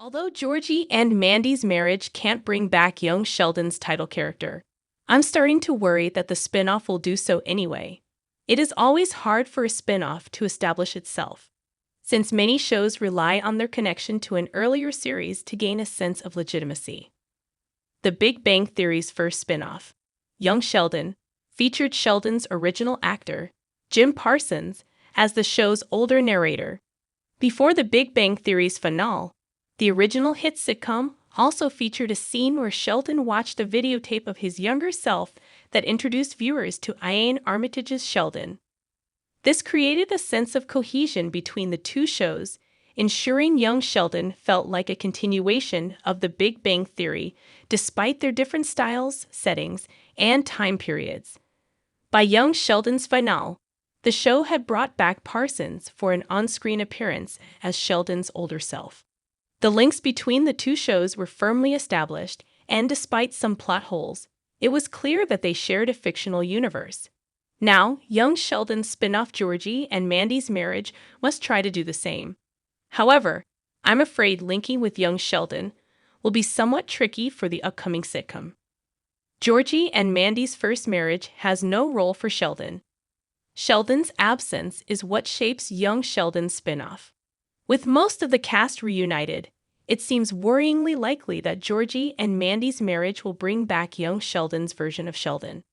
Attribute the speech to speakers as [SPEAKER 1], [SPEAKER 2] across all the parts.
[SPEAKER 1] Although Georgie and Mandy's marriage can't bring back young Sheldon's title character, I'm starting to worry that the spinoff will do so anyway. It is always hard for a spinoff to establish itself, since many shows rely on their connection to an earlier series to gain a sense of legitimacy. The Big Bang Theory's first spinoff, Young Sheldon, featured Sheldon's original actor, Jim Parsons, as the show's older narrator. Before The Big Bang Theory's finale, the original hit sitcom also featured a scene where Sheldon watched a videotape of his younger self that introduced viewers to Ian Armitage's Sheldon. This created a sense of cohesion between the two shows, ensuring Young Sheldon felt like a continuation of The Big Bang Theory despite their different styles, settings, and time periods. By Young Sheldon's finale, the show had brought back Parsons for an on-screen appearance as Sheldon's older self. The links between the two shows were firmly established, and despite some plot holes, it was clear that they shared a fictional universe. Now, Young Sheldon's spin-off Georgie and Mandy's marriage must try to do the same. However, I'm afraid linking with Young Sheldon will be somewhat tricky for the upcoming sitcom. Georgie and Mandy's first marriage has no role for Sheldon. Sheldon's absence is what shapes Young Sheldon's spin-off. With most of the cast reunited, it seems worryingly likely that Georgie and Mandy's marriage will bring back Young Sheldon's version of Sheldon.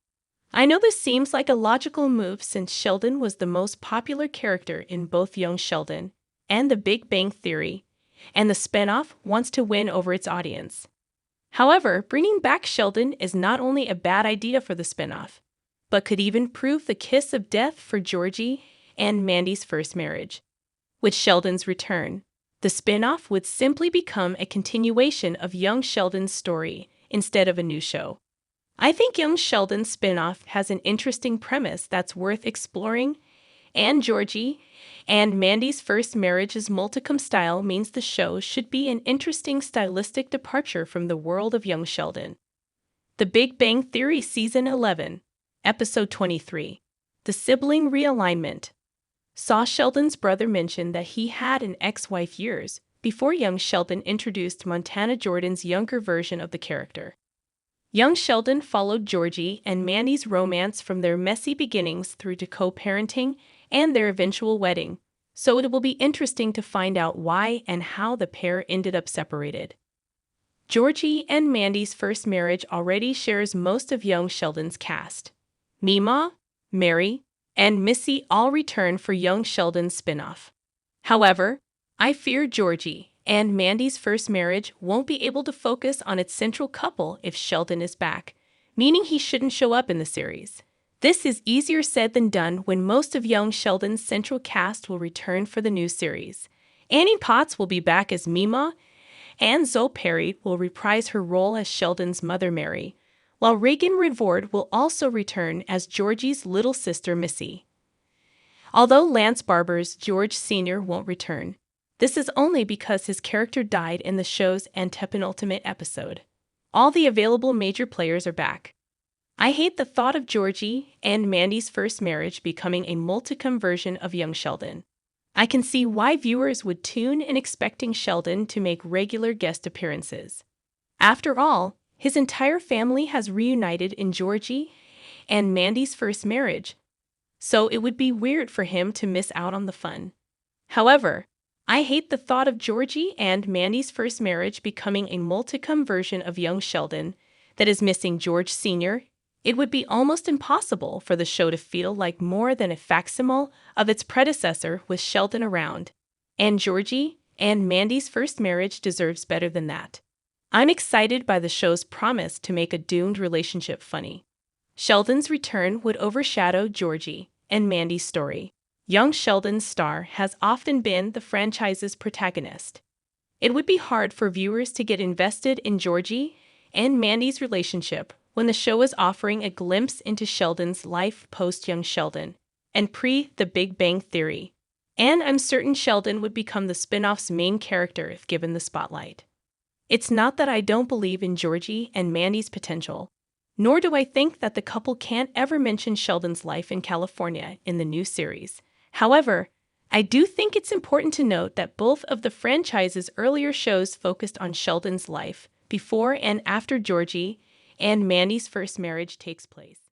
[SPEAKER 1] I know this seems like a logical move since Sheldon was the most popular character in both Young Sheldon and The Big Bang Theory, and the spin-off wants to win over its audience. However, bringing back Sheldon is not only a bad idea for the spin-off, but could even prove the kiss of death for Georgie and Mandy's first marriage. With Sheldon's return, the spin-off would simply become a continuation of Young Sheldon's story instead of a new show. I think Young Sheldon's spin-off has an interesting premise that's worth exploring, and Georgie and Mandy's first marriage's multicam style means the show should be an interesting stylistic departure from the world of Young Sheldon. The Big Bang Theory Season 11, Episode 23, The Sibling Realignment, saw Sheldon's brother mention that he had an ex-wife years before Young Sheldon introduced Montana Jordan's younger version of the character. Young Sheldon followed Georgie and Mandy's romance from their messy beginnings through to co-parenting and their eventual wedding, so it will be interesting to find out why and how the pair ended up separated. Georgie and Mandy's first marriage already shares most of Young Sheldon's cast. Mima, Mary, and Missy all return for Young Sheldon's spinoff. However, I fear Georgie and Mandy's first marriage won't be able to focus on its central couple if Sheldon is back, meaning he shouldn't show up in the series. This is easier said than done when most of Young Sheldon's central cast will return for the new series. Annie Potts will be back as Mima, and Zoe Perry will reprise her role as Sheldon's mother Mary, while Reagan Redford will also return as Georgie's little sister Missy. Although Lance Barber's George Sr. won't return, this is only because his character died in the show's antepenultimate episode. All the available major players are back. I hate the thought of Georgie and Mandy's first marriage becoming a multicam version of Young Sheldon. I can see why viewers would tune in expecting Sheldon to make regular guest appearances. After all, his entire family has reunited in Georgie and Mandy's first marriage, so it would be weird for him to miss out on the fun. However, I hate the thought of Georgie and Mandy's first marriage becoming a multicam version of Young Sheldon that is missing George Sr. It would be almost impossible for the show to feel like more than a facsimile of its predecessor with Sheldon around, and Georgie and Mandy's first marriage deserves better than that. I'm excited by the show's promise to make a doomed relationship funny. Sheldon's return would overshadow Georgie and Mandy's story. Young Sheldon's star has often been the franchise's protagonist. It would be hard for viewers to get invested in Georgie and Mandy's relationship when the show is offering a glimpse into Sheldon's life post-Young Sheldon and pre-The Big Bang Theory. And I'm certain Sheldon would become the spin-off's main character if given the spotlight. It's not that I don't believe in Georgie and Mandy's potential, nor do I think that the couple can't ever mention Sheldon's life in California in the new series. However, I do think it's important to note that both of the franchise's earlier shows focused on Sheldon's life before and after Georgie and Mandy's first marriage takes place.